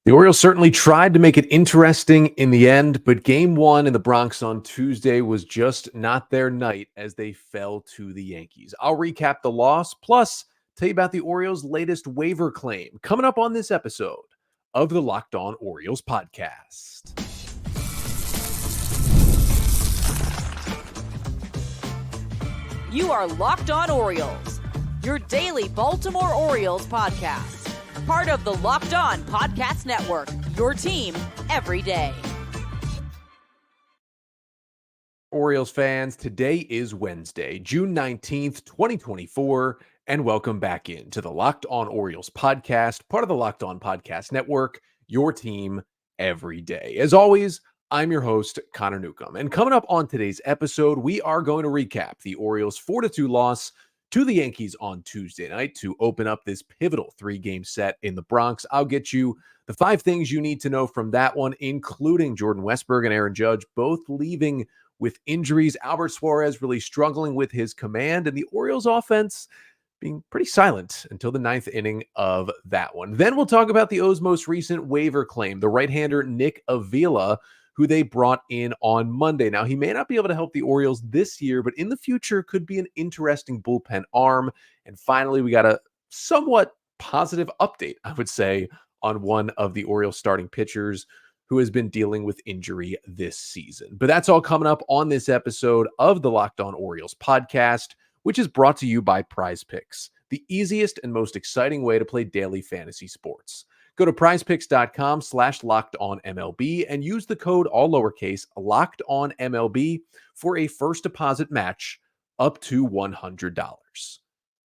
The Orioles certainly tried to make it interesting in the end, but game one in the Bronx on Tuesday was just not their night as they fell to the Yankees. I'll recap the loss, plus tell you about the Orioles' latest waiver claim coming up on this episode of the Locked On Orioles podcast. You are Locked On Orioles, your daily Baltimore Orioles podcast. Part of the Locked On Podcast Network, your team every day. Orioles fans, today is Wednesday, June 19th, 2024, and welcome back into the Locked On Orioles podcast, part of the Locked On Podcast Network, your team every day. As always, I'm your host, Connor Newcomb, and coming up on today's episode, we are going to recap the Orioles' 4-2 loss to the Yankees on Tuesday night to open up this pivotal three-game set in the Bronx. I'll get you the 5 things you need to know from that one, including Jordan Westburg and Aaron Judge both leaving with injuries, Albert Suarez really struggling with his command, and the Orioles offense being pretty silent until the 9th inning of that one. Then we'll talk about the O's most recent waiver claim, the right-hander Nick Avila, who they brought in on Monday. Now, he may not be able to help the Orioles this year, but in the future could be an interesting bullpen arm. And finally, we got a somewhat positive update, I would say, on one of the Orioles starting pitchers who has been dealing with injury this season. But that's all coming up on this episode of the Locked On Orioles podcast, which is brought to you by Prize Picks, the easiest and most exciting way to play daily fantasy sports. Go to prizepicks.com/lockedonmlb and use the code all lowercase LOCKEDONMLB for a first deposit match up to $100.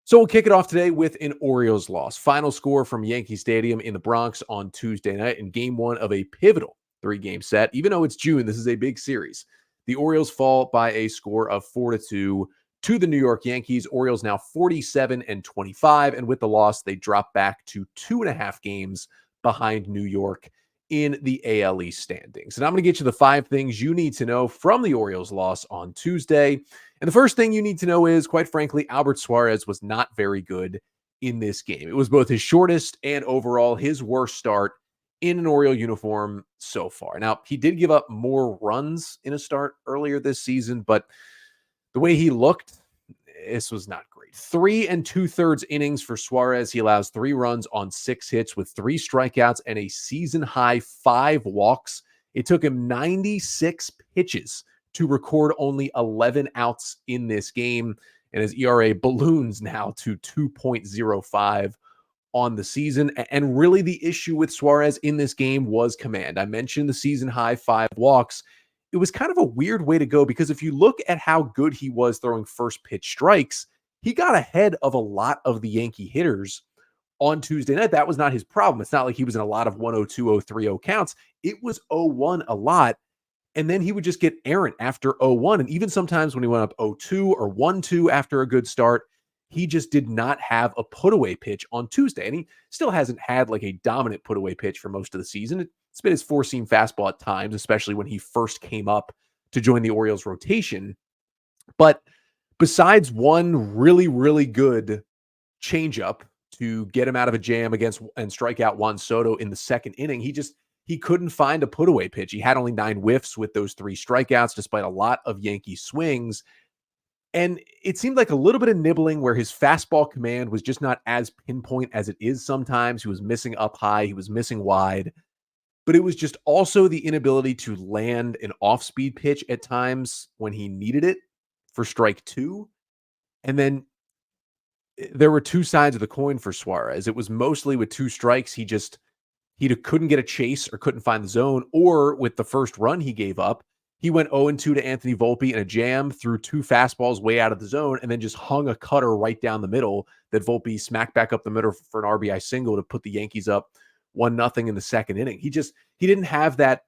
So we'll kick it off today with an Orioles loss. Final score from Yankee Stadium in the Bronx on Tuesday night in game one of a pivotal 3-game set. Even though it's June, this is a big series. The Orioles fall by a score of 4-2 to the New York Yankees. Orioles now 47-25, and with the loss, they drop back to 2.5 games behind New York in the AL East standings. And I'm going to get you the 5 things you need to know from the Orioles loss on Tuesday. And the first thing you need to know is, quite frankly, Albert Suarez was not very good in this game. It was both his shortest and overall his worst start in an Oriole uniform so far. Now, he did give up more runs in a start earlier this season, but the way he looked, this was not great. 3 2/3 innings for Suarez. He allows 3 runs on 6 hits with 3 strikeouts and a season-high 5 walks. It took him 96 pitches to record only 11 outs in this game, and his ERA balloons now to 2.05 on the season. And really the issue with Suarez in this game was command. I mentioned the season-high 5 walks. It was kind of a weird way to go because if you look at how good he was throwing first pitch strikes, he got ahead of a lot of the Yankee hitters on Tuesday night. That was not his problem. It's not like he was in a lot of 102, 030 counts. It was 0-1 a lot. And then he would just get errant after 0-1. And even sometimes when he went up 0-2 or 1-2 after a good start, he just did not have a put away pitch on Tuesday. And he still hasn't had like a dominant put away pitch for most of the season. It's been his 4-seam fastball at times, especially when he first came up to join the Orioles rotation. But besides one really, really good changeup to get him out of a jam against and strike out Juan Soto in the second inning, he couldn't find a put away pitch. He had only 9 whiffs with those 3 strikeouts, despite a lot of Yankee swings. And it seemed like a little bit of nibbling where his fastball command was just not as pinpoint as it is sometimes. He was missing up high. He was missing wide. But it was just also the inability to land an off-speed pitch at times when he needed it for strike 2. And then there were 2 sides of the coin for Suarez. It was mostly with 2 strikes. He couldn't get a chase or couldn't find the zone, or with the first run he gave up, he went 0-2 to Anthony Volpe in a jam, threw 2 fastballs way out of the zone, and then just hung a cutter right down the middle that Volpe smacked back up the middle for an RBI single to put the Yankees up 1-0 in the second inning. He didn't have that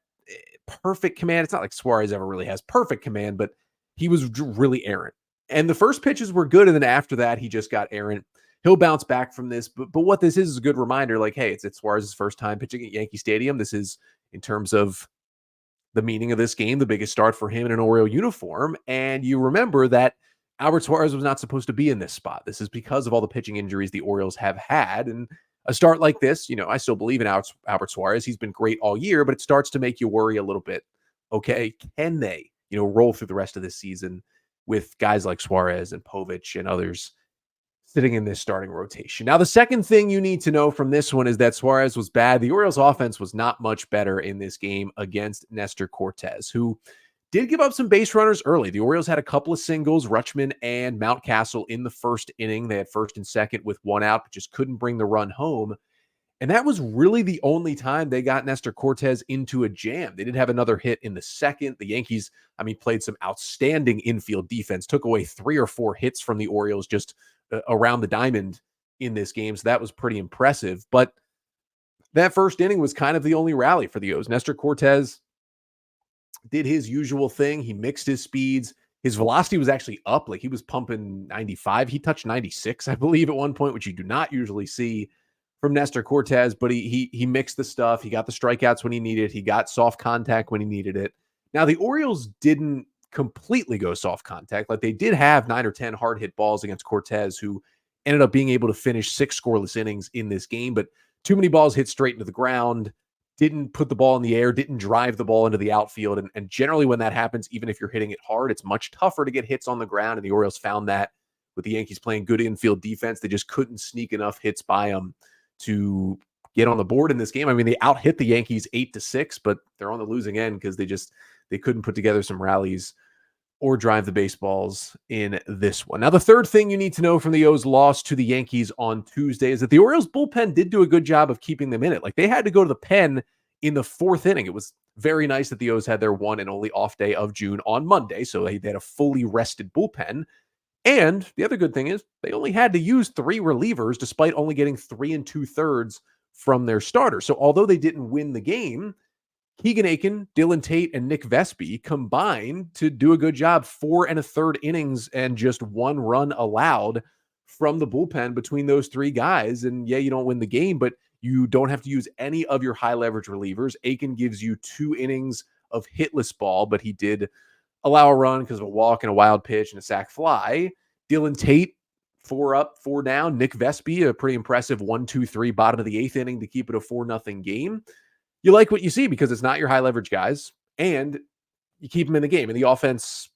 perfect command. It's not like Suarez ever really has perfect command, but he was really errant. And the first pitches were good, and then after that, he just got errant. He'll bounce back from this, but what this is a good reminder, like, hey, it's Suarez's first time pitching at Yankee Stadium. This is, in terms of the meaning of this game, the biggest start for him in an Oriole uniform. And you remember that Albert Suarez was not supposed to be in this spot. This is because of all the pitching injuries the Orioles have had. And a start like this, I still believe in Albert Suarez. He's been great all year, but it starts to make you worry a little bit. Okay, can they, roll through the rest of this season with guys like Suarez and Povich and others sitting in this starting rotation? Now, the second thing you need to know from this one is that Suarez was bad. The Orioles offense was not much better in this game against Nestor Cortes, who did give up some base runners early. The Orioles had a couple of singles, Rutschman and Mountcastle in the first inning. They had first and second with one out, but just couldn't bring the run home. And that was really the only time they got Nestor Cortes into a jam. They did have another hit in the second. The Yankees, played some outstanding infield defense, took away 3 or 4 hits from the Orioles just around the diamond in this game. So that was pretty impressive. But that first inning was kind of the only rally for the O's. Nestor Cortes did his usual thing. He mixed his speeds. His velocity was actually up. Like, he was pumping 95. He touched 96, I believe, at one point, which you do not usually see from Nestor Cortes, but he mixed the stuff. He got the strikeouts when he needed it. He got soft contact when he needed it. Now, the Orioles didn't completely go soft contact. Like, they did have 9 or 10 hard hit balls against Cortes, who ended up being able to finish 6 scoreless innings in this game, but too many balls hit straight into the ground, didn't put the ball in the air, didn't drive the ball into the outfield. And generally when that happens, even if you're hitting it hard, it's much tougher to get hits on the ground. And the Orioles found that with the Yankees playing good infield defense. They just couldn't sneak enough hits by them to get on the board in this game. They out-hit the Yankees 8-6, but they're on the losing end because they couldn't put together some rallies or drive the baseballs in this one. Now, the third thing you need to know from the O's loss to the Yankees on Tuesday is that the Orioles bullpen did do a good job of keeping them in it. Like, they had to go to the pen in the 4th inning. It was very nice that the O's had their one and only off day of June on Monday, so they had a fully rested bullpen. And the other good thing is they only had to use 3 relievers despite only getting 3 2/3 from their starter. So although they didn't win the game, Keegan Aiken, Dylan Tate, and Nick Vespi combined to do a good job. 4 1/3 innings and just 1 run allowed from the bullpen between those 3 guys. And yeah, you don't win the game, but you don't have to use any of your high leverage relievers. Aiken gives you 2 innings of hitless ball, but he did allow a run because of a walk and a wild pitch and a sac fly. Dylan Tate, 4 up, 4 down. Nick Vespi, a pretty impressive 1-2-3 bottom of the 8th inning to keep it a 4-0 game. You like what you see because it's not your high leverage guys and you keep them in the game. And the offense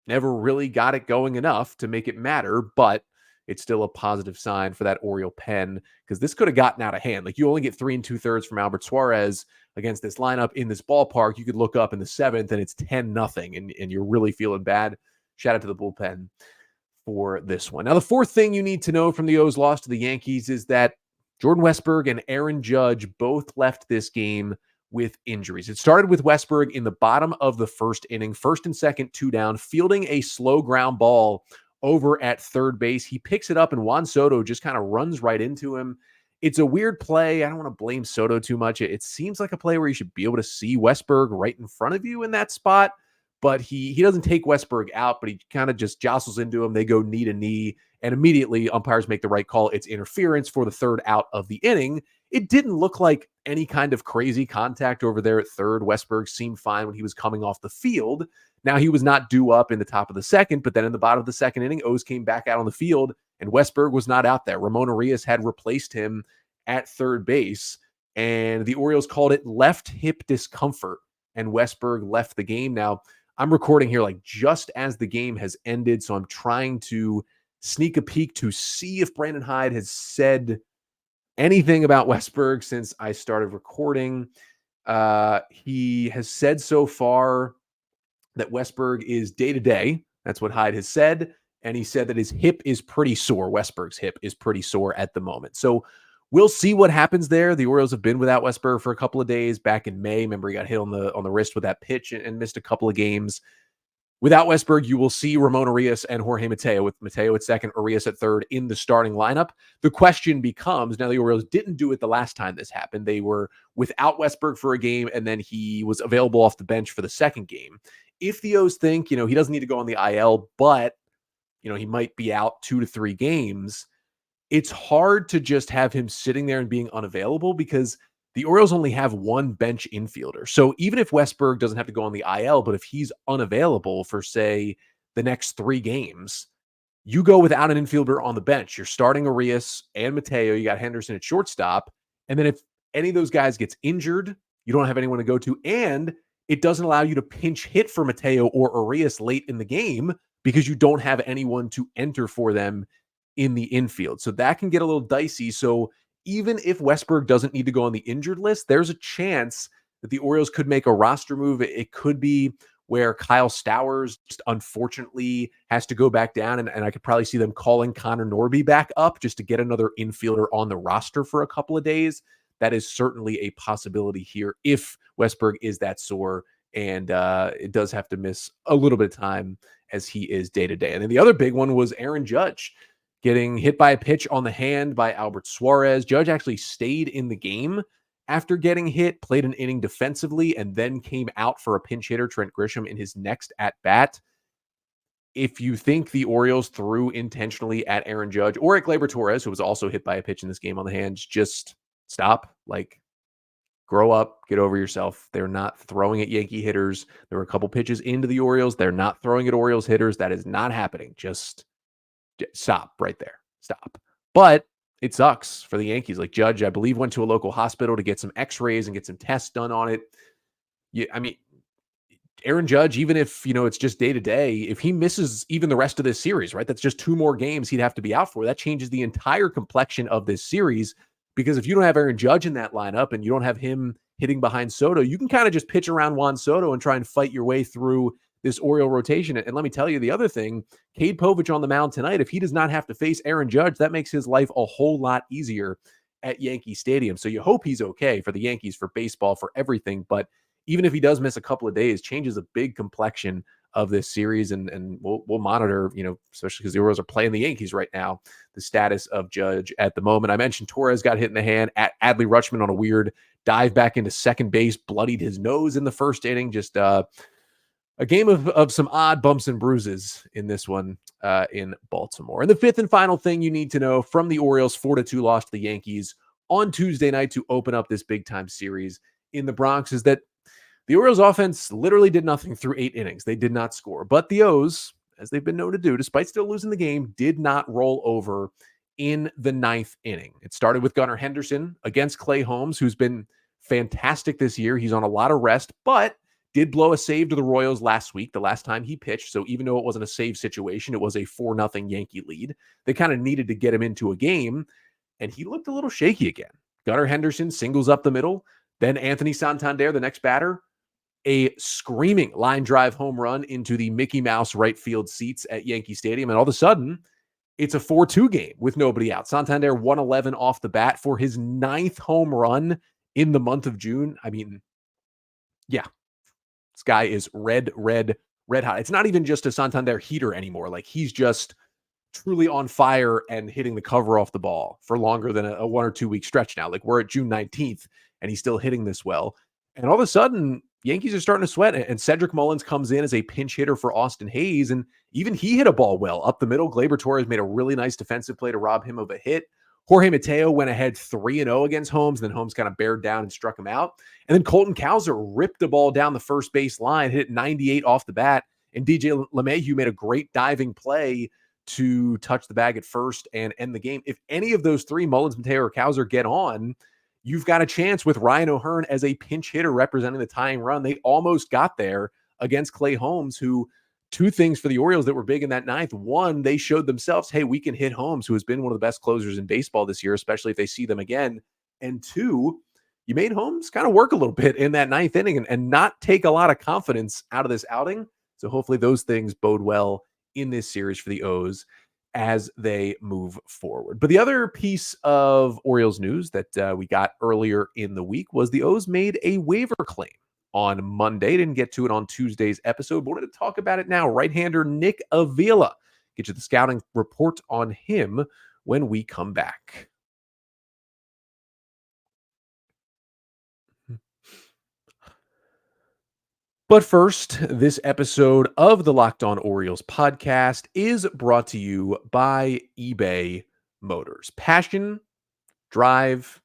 never really got it going enough to make it matter, but it's still a positive sign for that Oriole pen because this could have gotten out of hand. Like, you only get 3 2/3 from Albert Suarez against this lineup in this ballpark. You could look up in the 7th and it's 10-0 and you're really feeling bad. Shout out to the bullpen for this one. Now, the fourth thing you need to know from the O's loss to the Yankees is that Jordan Westburg and Aaron Judge both left this game with injuries. It started with Westburg in the bottom of the 1st inning, 1st and 2nd, 2 down, fielding a slow ground ball over at third base. He picks it up and Juan Soto just kind of runs right into him. It's a weird play. I don't want to blame Soto too much. It seems like a play where you should be able to see Westburg right in front of you in that spot, but he doesn't take Westburg out, but he kind of just jostles into him. They go knee to knee, and immediately umpires make the right call. It's interference for the 3rd out of the inning. It didn't look like any kind of crazy contact over there at third. Westburg seemed fine when he was coming off the field. Now, he was not due up in the top of the 2nd, but then in the bottom of the 2nd inning, O's came back out on the field, and Westburg was not out there. Ramon Arias had replaced him at third base, and the Orioles called it left hip discomfort, and Westburg left the game. Now, I'm recording here like just as the game has ended, so I'm trying to sneak a peek to see if Brandon Hyde has said anything about Westburg since I started recording. He has said so far that Westburg is day-to-day. That's what Hyde has said. And he said that his hip is pretty sore. Westburg's hip is pretty sore at the moment. So we'll see what happens there. The Orioles have been without Westburg for a couple of days. Back in May, remember, he got hit on the wrist with that pitch and missed a couple of games. Without Westburg, you will see Ramon Arias and Jorge Mateo, with Mateo at 2nd, Arias at 3rd in the starting lineup. The question becomes, now the Orioles didn't do it the last time this happened. They were without Westburg for a game, and then he was available off the bench for the 2nd game. If the O's think, he doesn't need to go on the IL, but, he might be out 2 to 3 games, it's hard to just have him sitting there and being unavailable because the Orioles only have 1 bench infielder. So even if Westburg doesn't have to go on the IL, but if he's unavailable for, say, the next 3 games, You go without an infielder on the bench. You're starting Arias and Mateo. You got Henderson at shortstop. And then if any of those guys gets injured, you don't have anyone to go to. And it doesn't allow you to pinch hit for Mateo or Arias late in the game because you don't have anyone to enter for them in the infield. So that can get a little dicey. So even if Westburg doesn't need to go on the injured list, there's a chance that the Orioles could make a roster move. It could be where Kyle Stowers just unfortunately has to go back down. And I could probably see them calling Connor Norby back up just to get another infielder on the roster for a couple of days. That is certainly a possibility here if Westburg is that sore and it does have to miss a little bit of time as he is day to day. And then the other big one was Aaron Judge getting hit by a pitch on the hand by Albert Suarez. Judge actually stayed in the game after getting hit, played an inning defensively, and then came out for a pinch hitter, Trent Grisham, in his next at-bat. If you think the Orioles threw intentionally at Aaron Judge or at Gleyber Torres, who was also hit by a pitch in this game on the hands, just stop. Grow up, get over yourself. They're not throwing at Yankee hitters. There were a couple pitches into the Orioles. They're not throwing at Orioles hitters. That is not happening. Just stop right there. Stop. But it sucks for the Yankees. Judge, I believe, went to a local hospital to get some x-rays and get some tests done on it. Yeah, I mean, Aaron Judge, even if, it's just day to day, if he misses even the rest of this series, right, that's just 2 more games he'd have to be out for. That changes the entire complexion of this series, because if you don't have Aaron Judge in that lineup and you don't have him hitting behind Soto, you can kind of just pitch around Juan Soto and try and fight your way through this Oriole rotation. And let me tell you the other thing, Cade Povich on the mound tonight, if he does not have to face Aaron Judge, that makes his life a whole lot easier at Yankee Stadium. So you hope he's okay for the Yankees, for baseball, for everything. But even if he does miss a couple of days, changes a big complexion of this series. And we'll monitor, especially because the Orioles are playing the Yankees right now, the status of Judge at the moment. I mentioned Torres got hit in the hand. Adley Rutschman on a weird dive back into second base, bloodied his nose in the first inning. Just a game of some odd bumps and bruises in this one in Baltimore. And the fifth and final thing you need to know from the Orioles' 4-2 loss to the Yankees on Tuesday night to open up this big-time series in the Bronx is that the Orioles offense literally did nothing through 8 innings. They did not score. But the O's, as they've been known to do, despite still losing the game, did not roll over in the 9th inning. It started with Gunnar Henderson against Clay Holmes, who's been fantastic this year. He's on a lot of rest, but did blow a save to the Royals last week, the last time he pitched. So even though it wasn't a save situation, it was a 4-0 Yankee lead. They kind of needed to get him into a game, and he looked a little shaky again. Gunnar Henderson singles up the middle. Then Anthony Santander, the next batter, a screaming line drive home run into the Mickey Mouse right field seats at Yankee Stadium. And all of a sudden, it's a 4-2 game with nobody out. Santander 111 off the bat for his 9th home run in the month of June. I mean, yeah, this guy is red hot. It's not even just a Santander heater anymore. He's just truly on fire and hitting the cover off the ball for longer than a 1 or 2 week stretch now. We're at June 19th and he's still hitting this well. And all of a sudden, Yankees are starting to sweat, and Cedric Mullins comes in as a pinch hitter for Austin Hayes, and even he hit a ball well up the middle. Gleyber Torres made a really nice defensive play to rob him of a hit. Jorge Mateo went ahead 3-0 against Holmes, then Holmes kind of bared down and struck him out. And then Colton Cowser ripped the ball down the first base line, hit it 98 off the bat, and DJ LeMahieu made a great diving play to touch the bag at first and end the game. If any of those 3, Mullins, Mateo, or Cowser, get on, you've got a chance with Ryan O'Hearn as a pinch hitter representing the tying run. They almost got there against Clay Holmes, who 2 things for the Orioles that were big in that 9th. 1, they showed themselves, hey, we can hit Holmes, who has been one of the best closers in baseball this year, especially if they see them again. And 2, you made Holmes kind of work a little bit in that 9th inning and not take a lot of confidence out of this outing. So hopefully those things bode well in this series for the O's as they move forward. But the other piece of Orioles news that we got earlier in the week was the O's made a waiver claim on Monday. Didn't get to it on Tuesday's episode, but wanted to talk about it now. Right-hander Nick Avila. Get you the scouting report on him when we come back. But first, this episode of the Locked On Orioles podcast is brought to you by eBay Motors. Passion, drive,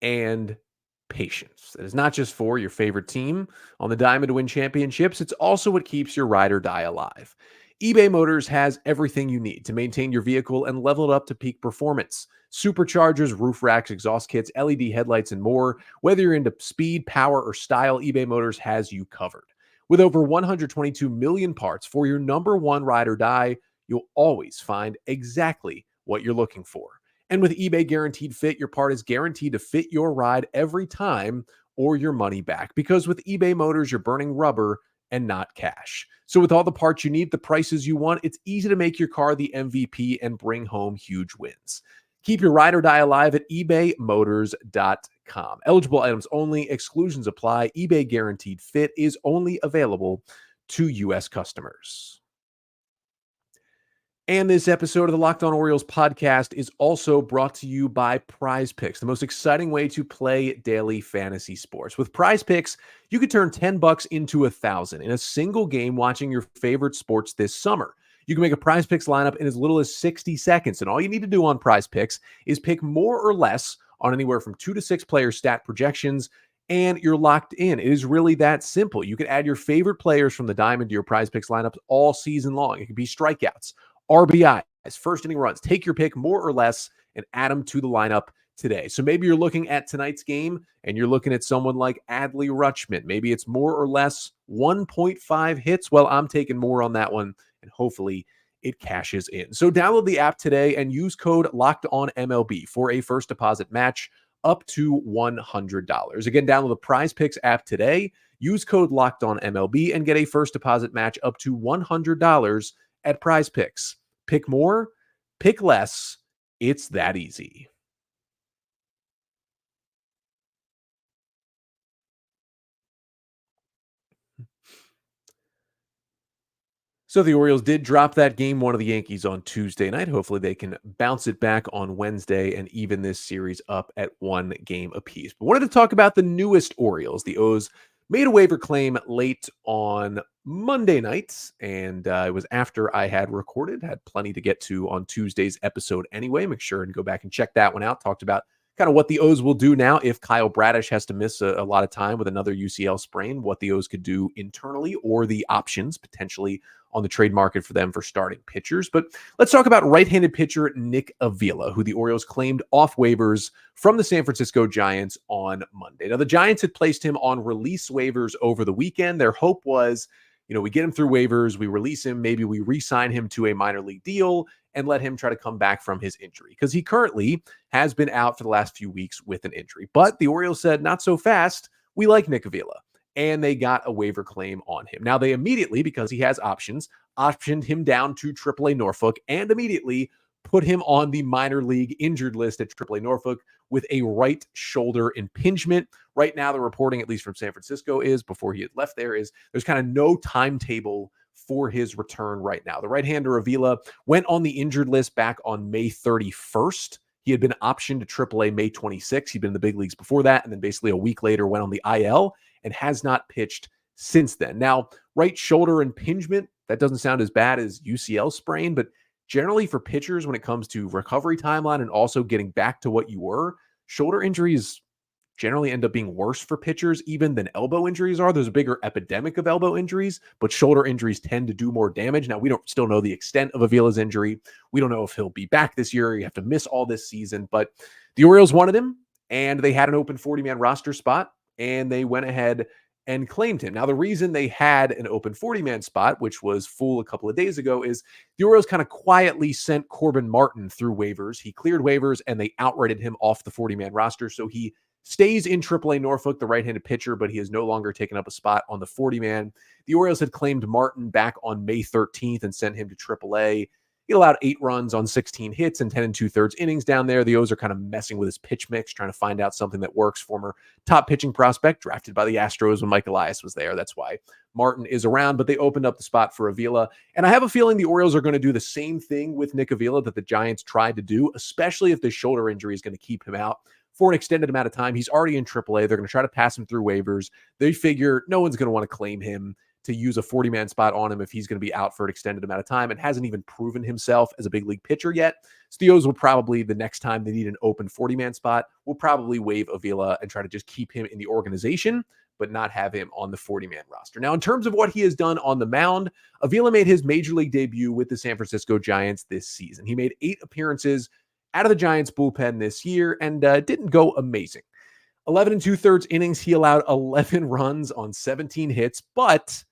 and patience. It is not just for your favorite team on the diamond to win championships. It's also what keeps your ride or die alive. eBay Motors has everything you need to maintain your vehicle and level it up to peak performance. Superchargers, roof racks, exhaust kits, LED headlights, and more. Whether you're into speed, power, or style, eBay Motors has you covered. With over 122 million parts for your number one ride or die, you'll always find exactly what you're looking for. And with eBay Guaranteed Fit, your part is guaranteed to fit your ride every time or your money back. Because with eBay Motors, you're burning rubber and not cash. So with all the parts you need, the prices you want, it's easy to make your car the MVP and bring home huge wins. Keep your ride or die alive at ebaymotors.com. Eligible items only, exclusions apply. eBay Guaranteed Fit is only available to U.S. customers. And this episode of the Locked On Orioles podcast is also brought to you by Prize Picks, the most exciting way to play daily fantasy sports. With Prize Picks, you could turn $10 into $1,000 in a single game watching your favorite sports this summer. You can make a Prize Picks lineup in as little as 60 seconds, and all you need to do on Prize Picks is pick more or less on anywhere from 2 to 6 player stat projections, and you're locked in. It is really that simple. You can add your favorite players from the diamond to your Prize Picks lineups all season long. It could be strikeouts, RBIs, first inning runs. Take your pick, more or less, and add them to the lineup today. So maybe you're looking at tonight's game and you're looking at someone like Adley Rutschman. Maybe it's more or less 1.5 hits. Well, I'm taking more on that one, and hopefully it cashes in. So download the app today and use code LOCKEDONMLB for a first deposit match up to $100. Again, download the Prize Picks app today. Use code LOCKEDONMLB and get a first deposit match up to $100 at Prize Picks. Pick more, pick less. It's that easy. So the Orioles did drop that game one of the Yankees on Tuesday night. Hopefully they can bounce it back on Wednesday and even this series up at 1 game apiece. But wanted to talk about the newest Orioles. The O's made a waiver claim late on Monday night, and it was after I had recorded. Had plenty to get to on Tuesday's episode anyway. Make sure and go back and check that one out. Talked about kind of what the O's will do now if Kyle Bradish has to miss a lot of time with another UCL sprain, what the O's could do internally or the options potentially on the trade market for them for starting pitchers. But let's talk about right-handed pitcher Nick Avila, who the Orioles claimed off waivers from the San Francisco Giants on Monday. Now, the Giants had placed him on release waivers over the weekend. Their hope was, we get him through waivers, we release him, maybe we re-sign him to a minor league deal and let him try to come back from his injury, because he currently has been out for the last few weeks with an injury. But the Orioles said, not so fast. We like Nick Avila. And they got a waiver claim on him. Now, they immediately, because he has options, optioned him down to AAA Norfolk and immediately put him on the minor league injured list at AAA Norfolk with a right shoulder impingement. Right now, the reporting, at least from San Francisco, is before he had left there, is there's kind of no timetable for his return right now. The right-hander Avila went on the injured list back on May 31st. He had been optioned to AAA May 26th. He'd been in the big leagues before that, and then basically a week later went on the IL and has not pitched since then. Now, right shoulder impingement, that doesn't sound as bad as UCL sprain, but generally for pitchers, when it comes to recovery timeline and also getting back to what you were, shoulder injuries generally end up being worse for pitchers even than elbow injuries are. There's a bigger epidemic of elbow injuries, but shoulder injuries tend to do more damage. Now, we don't still know the extent of Avila's injury. We don't know if he'll be back this year. You have to miss all this season, but the Orioles wanted him and they had an open 40-man roster spot and they went ahead and claimed him. Now, the reason they had an open 40-man spot, which was full a couple of days ago, is the Orioles kind of quietly sent Corbin Martin through waivers. He cleared waivers and they outrighted him off the 40-man roster. So he stays in AAA Norfolk, the right-handed pitcher, but he has no longer taken up a spot on the 40-man. The Orioles had claimed Martin back on May 13th and sent him to AAA. He allowed 8 runs on 16 hits and 10 2/3 innings down there. The O's are kind of messing with his pitch mix, trying to find out something that works. Former top pitching prospect, drafted by the Astros when Mike Elias was there. That's why Martin is around, but they opened up the spot for Avila. And I have a feeling the Orioles are going to do the same thing with Nick Avila that the Giants tried to do, especially if the shoulder injury is going to keep him out for an extended amount of time. He's already in AAA. They're going to try to pass him through waivers. They figure no one's going to want to claim him to use a 40-man spot on him if he's going to be out for an extended amount of time and hasn't even proven himself as a big league pitcher yet. So the O's will probably, the next time they need an open 40-man spot, will probably waive Avila and try to just keep him in the organization. but not have him on the 40-man roster. Now, in terms of what he has done on the mound, Avila made his major league debut with the San Francisco Giants this season. He made 8 appearances out of the Giants bullpen this year and didn't go amazing. 11 and 2/3 innings, he allowed 11 runs on 17 hits, but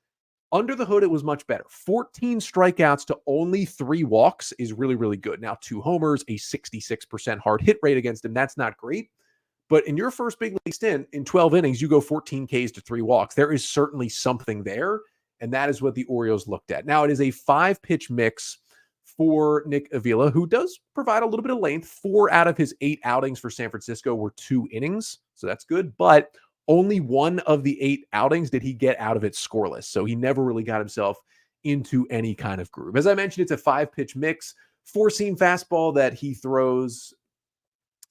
under the hood, it was much better. 14 strikeouts to only 3 walks is really, really good. Now, 2 homers, a 66% hard hit rate against him. That's not great. But in your first big league stint, in 12 innings, you go 14 Ks to 3 walks. There is certainly something there, and that is what the Orioles looked at. Now, it is a 5-pitch mix for Nick Avila, who does provide a little bit of length. 4 out of his 8 outings for San Francisco were 2 innings, so that's good. But only 1 of the 8 outings did he get out of it scoreless, so he never really got himself into any kind of groove. As I mentioned, it's a 5-pitch mix, 4-seam fastball that he throws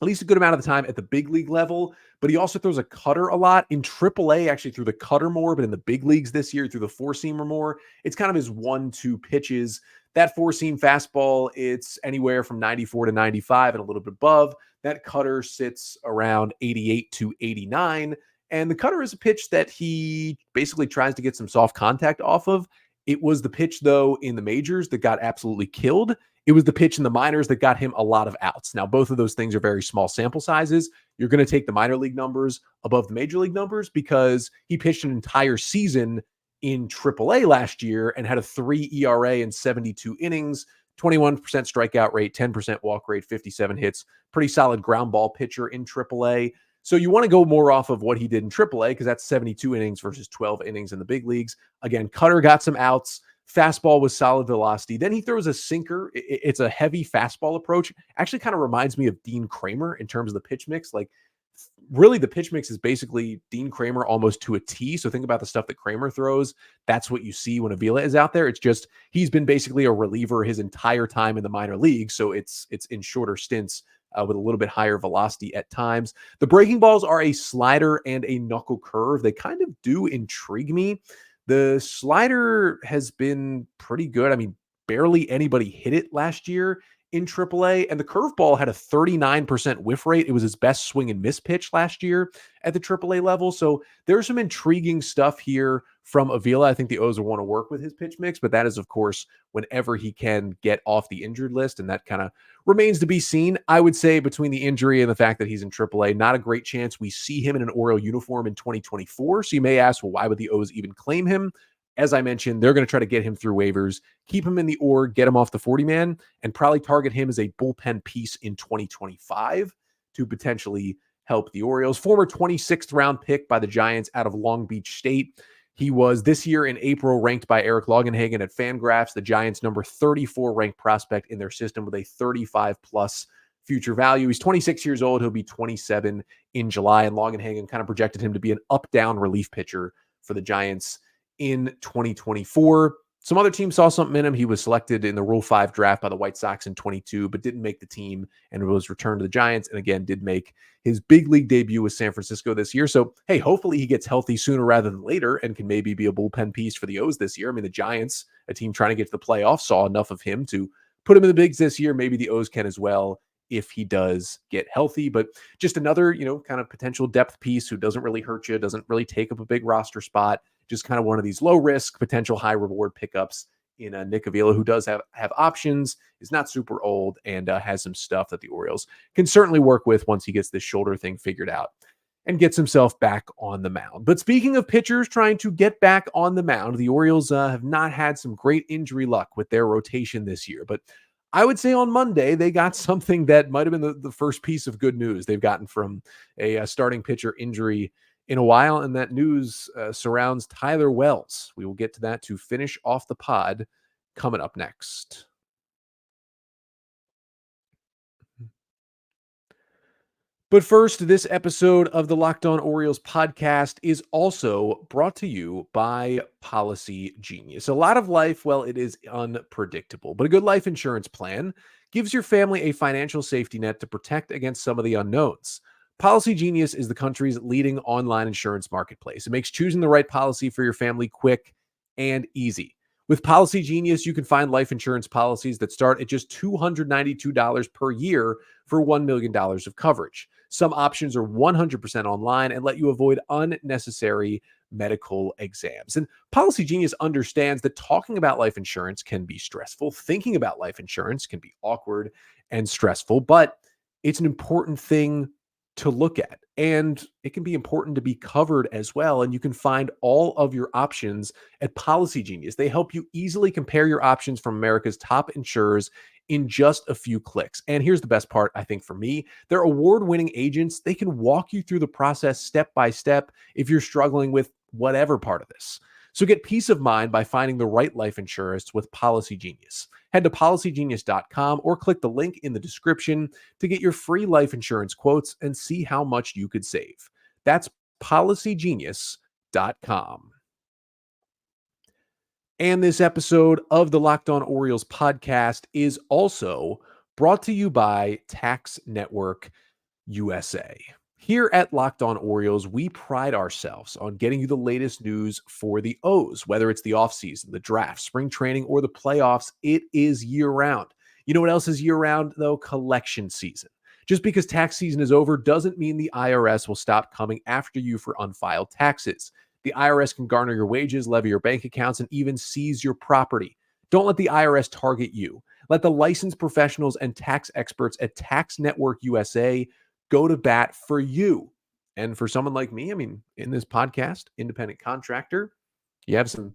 at least a good amount of the time at the big league level, but he also throws a cutter a lot. In AAA, actually threw the cutter more, but in the big leagues this year, threw the 4-seamer more. It's kind of his 1-2 pitches. That 4-seam fastball, it's anywhere from 94 to 95 and a little bit above. That cutter sits around 88 to 89. And the cutter is a pitch that he basically tries to get some soft contact off of. It was the pitch, though, in the majors that got absolutely killed. It was the pitch in the minors that got him a lot of outs. Now, both of those things are very small sample sizes. You're going to take the minor league numbers above the major league numbers because he pitched an entire season in AAA last year and had a 3 ERA in 72 innings, 21% strikeout rate, 10% walk rate, 57 hits. Pretty solid ground ball pitcher in AAA. So you want to go more off of what he did in AAA because that's 72 innings versus 12 innings in the big leagues. Again, cutter got some outs. Fastball was solid velocity. Then he throws a sinker. It's a heavy fastball approach. Actually kind of reminds me of Dean Kramer in terms of the pitch mix. Like, really, the pitch mix is basically Dean Kramer almost to a T. So think about the stuff that Kramer throws. That's what you see when Avila is out there. It's just he's been basically a reliever his entire time in the minor league. So it's in shorter stints with a little bit higher velocity at times. The breaking balls are a slider and a knuckle curve. They kind of do intrigue me. The slider has been pretty good. I mean, barely anybody hit it last year in AAA, and the curveball had a 39% whiff rate. It was his best swing and miss pitch last year at the AAA level. So there's some intriguing stuff here from Avila. I think the O's will want to work with his pitch mix, but that is, of course, whenever he can get off the injured list, and that kind of remains to be seen. I would say between the injury and the fact that he's in AAA, not a great chance we see him in an Oriole uniform in 2024. So you may ask, well, why would the O's even claim him? As I mentioned, they're going to try to get him through waivers, keep him in the org, get him off the 40-man, and probably target him as a bullpen piece in 2025 to potentially help the Orioles. Former 26th round pick by the Giants out of Long Beach State. He was this year in April ranked by Eric Longenhagen at Fangraphs, the Giants' number 34 ranked prospect in their system with a 35-plus future value. He's 26 years old. He'll be 27 in July, and Longenhagen kind of projected him to be an up-down relief pitcher for the Giants in 2024. Some other teams saw something in him. He was selected in the Rule 5 draft by the White Sox in 22, but didn't make the team and was returned to the Giants. And again, did make his big league debut with San Francisco this year. So, hey, hopefully he gets healthy sooner rather than later and can maybe be a bullpen piece for the O's this year. I mean, the Giants, a team trying to get to the playoffs, saw enough of him to put him in the bigs this year. Maybe the O's can as well if he does get healthy. But just another, kind of potential depth piece who doesn't really hurt you, doesn't really take up a big roster spot. Just kind of one of these low risk, potential high reward pickups in Nick Avila, who does have options, is not super old, and has some stuff that the Orioles can certainly work with once he gets this shoulder thing figured out and gets himself back on the mound. But speaking of pitchers trying to get back on the mound, the Orioles have not had some great injury luck with their rotation this year. But I would say on Monday, they got something that might have been the first piece of good news they've gotten from a starting pitcher injury in a while, and that news surrounds Tyler Wells. We will get to that to finish off the pod coming up next. But first, this episode of the Locked On Orioles podcast is also brought to you by Policygenius. A lot of life, well, it is unpredictable, but a good life insurance plan gives your family a financial safety net to protect against some of the unknowns. Policygenius is the country's leading online insurance marketplace. It makes choosing the right policy for your family quick and easy. With Policygenius, you can find life insurance policies that start at just $292 per year for $1 million of coverage. Some options are 100% online and let you avoid unnecessary medical exams. And Policygenius understands that talking about life insurance can be stressful. Thinking about life insurance can be awkward and stressful, but it's an important thing to look at. And it can be important to be covered as well. And you can find all of your options at Policygenius. They help you easily compare your options from America's top insurers in just a few clicks. And here's the best part, I think, for me. They're award-winning agents. They can walk you through the process step by step if you're struggling with whatever part of this. So get peace of mind by finding the right life insurance with Policygenius. Head to policygenius.com or click the link in the description to get your free life insurance quotes and see how much you could save. That's policygenius.com. And this episode of the Locked On Orioles podcast is also brought to you by Tax Network USA. Here at Locked On Orioles, we pride ourselves on getting you the latest news for the O's, whether it's the offseason, the draft, spring training, or the playoffs. It is year-round. You know what else is year-round, though? Collection season. Just because tax season is over doesn't mean the IRS will stop coming after you for unfiled taxes. The IRS can garner your wages, levy your bank accounts, and even seize your property. Don't let the IRS target you. Let the licensed professionals and tax experts at Tax Network USA go to bat for you. And for someone like me, I mean, in this podcast, independent contractor, you have some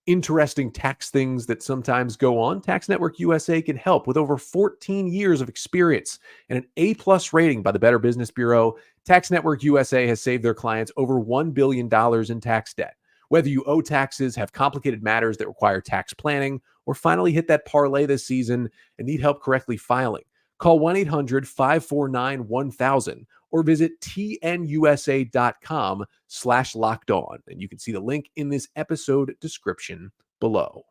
interesting tax things that sometimes go on. Tax Network USA can help. With over 14 years of experience and an A+ rating by the Better Business Bureau, Tax Network USA has saved their clients over $1 billion in tax debt. Whether you owe taxes, have complicated matters that require tax planning, or finally hit that parlay this season and need help correctly filing, call 1-800-549-1000 or visit tnusa.com/lockedon. And you can see the link in this episode description below.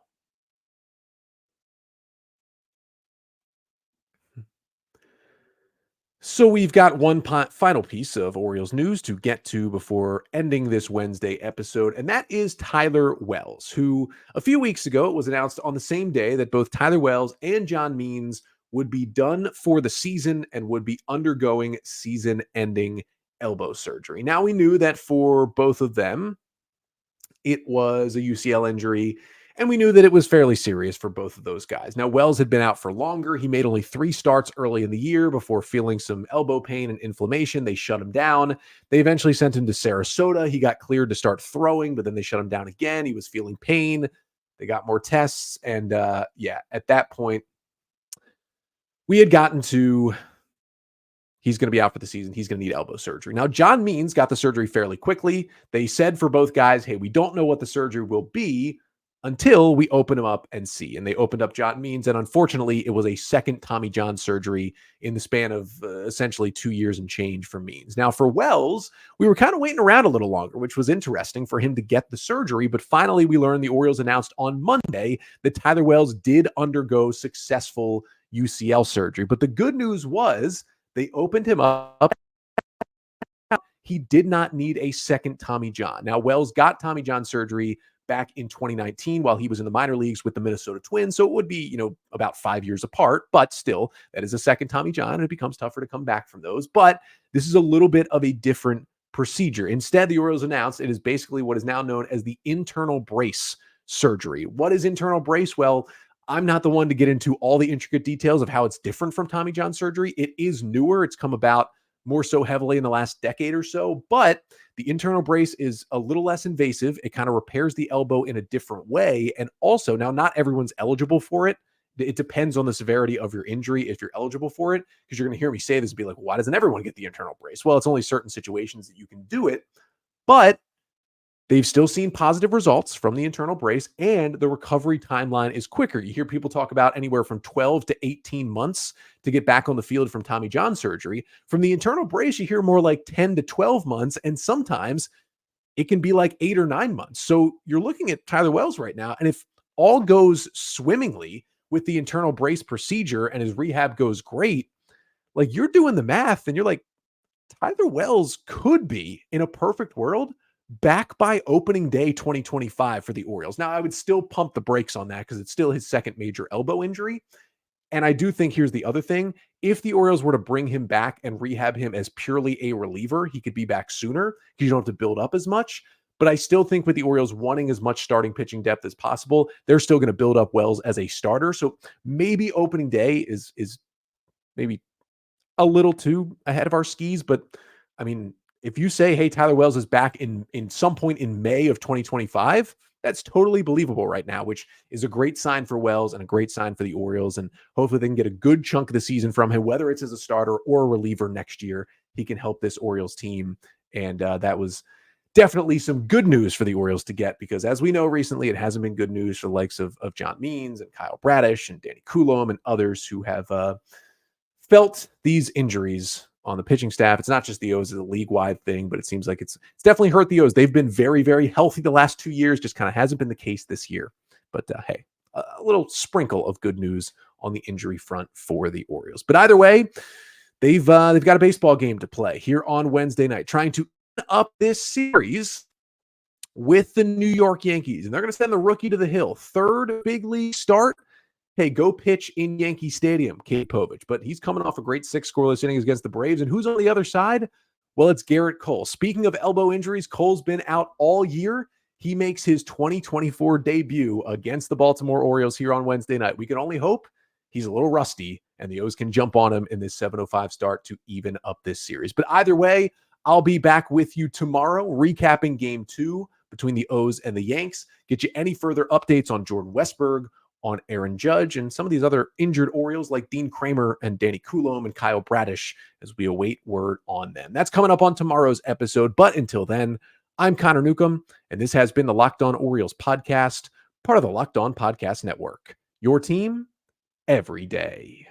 So we've got one final piece of Orioles news to get to before ending this Wednesday episode, and that is Tyler Wells, who a few weeks ago, it was announced on the same day that both Tyler Wells and John Means would be done for the season and would be undergoing season-ending elbow surgery. Now, we knew that for both of them, it was a UCL injury, and we knew that it was fairly serious for both of those guys. Now, Wells had been out for longer. He made only 3 starts early in the year before feeling some elbow pain and inflammation. They shut him down. They eventually sent him to Sarasota. He got cleared to start throwing, but then they shut him down again. He was feeling pain. They got more tests, and at that point, we had gotten to he's going to be out for the season. He's going to need elbow surgery. Now, John Means got the surgery fairly quickly. They said for both guys, hey, we don't know what the surgery will be until we open him up and see. And they opened up John Means, and unfortunately, it was a second Tommy John surgery in the span of essentially 2 years and change for Means. Now, for Wells, we were kind of waiting around a little longer, which was interesting for him to get the surgery. But finally, we learned the Orioles announced on Monday that Tyler Wells did undergo successful UCL surgery. But the good news was they opened him up. He did not need a second Tommy John. Now, Wells got Tommy John surgery back in 2019 while he was in the minor leagues with the Minnesota Twins. So it would be, about 5 years apart, but still, that is a second Tommy John, and it becomes tougher to come back from those. But this is a little bit of a different procedure. Instead, the Orioles announced it is basically what is now known as the internal brace surgery. What is internal brace? Well, I'm not the one to get into all the intricate details of how it's different from Tommy John surgery. It is newer. It's come about more so heavily in the last decade or so, but the internal brace is a little less invasive. It kind of repairs the elbow in a different way. And also, now not everyone's eligible for it. It depends on the severity of your injury if you're eligible for it, because you're going to hear me say this and be like, why doesn't everyone get the internal brace? Well, it's only certain situations that you can do it, but they've still seen positive results from the internal brace, and the recovery timeline is quicker. You hear people talk about anywhere from 12 to 18 months to get back on the field from Tommy John surgery. From the internal brace, you hear more like 10 to 12 months, and sometimes it can be like 8 or 9 months. So you're looking at Tyler Wells right now, and if all goes swimmingly with the internal brace procedure and his rehab goes great, like you're doing the math and you're like, Tyler Wells could be, in a perfect world, back by opening day 2025 for the Orioles. Now, I would still pump the brakes on that because it's still his second major elbow injury. And I do think here's the other thing. If the Orioles were to bring him back and rehab him as purely a reliever, he could be back sooner because you don't have to build up as much. But I still think with the Orioles wanting as much starting pitching depth as possible, they're still going to build up Wells as a starter. So maybe opening day is maybe a little too ahead of our skis. But I mean, if you say, hey, Tyler Wells is back in some point in May of 2025, that's totally believable right now, which is a great sign for Wells and a great sign for the Orioles. And hopefully they can get a good chunk of the season from him, whether it's as a starter or a reliever next year. He can help this Orioles team. And that was definitely some good news for the Orioles to get, because as we know recently, it hasn't been good news for the likes of John Means and Kyle Bradish and Danny Coulomb and others who have felt these injuries on the pitching staff. It's not just the O's, it's a league-wide thing, but it seems like it's definitely hurt the O's. They've been very, very healthy the last 2 years, just kind of hasn't been the case this year. But hey, a little sprinkle of good news on the injury front for the Orioles. But either way, they've got a baseball game to play here on Wednesday night, trying to up this series with the New York Yankees. And they're going to send the rookie to the hill. Third big league start. Hey, go pitch in Yankee Stadium, Kate Povich. But he's coming off a great 6 scoreless innings against the Braves. And who's on the other side? Well, it's Garrett Cole. Speaking of elbow injuries, Cole's been out all year. He makes his 2024 debut against the Baltimore Orioles here on Wednesday night. We can only hope he's a little rusty and the O's can jump on him in this 7:05 start to even up this series. But either way, I'll be back with you tomorrow recapping game 2 between the O's and the Yanks. Get you any further updates on Jordan Westburg, on Aaron Judge, and some of these other injured Orioles like Dean Kramer and Danny Coulomb and Kyle Bradish as we await word on them. That's coming up on tomorrow's episode. But until then, I'm Connor Newcomb, and this has been the Locked On Orioles podcast, part of the Locked On Podcast Network. Your team every day.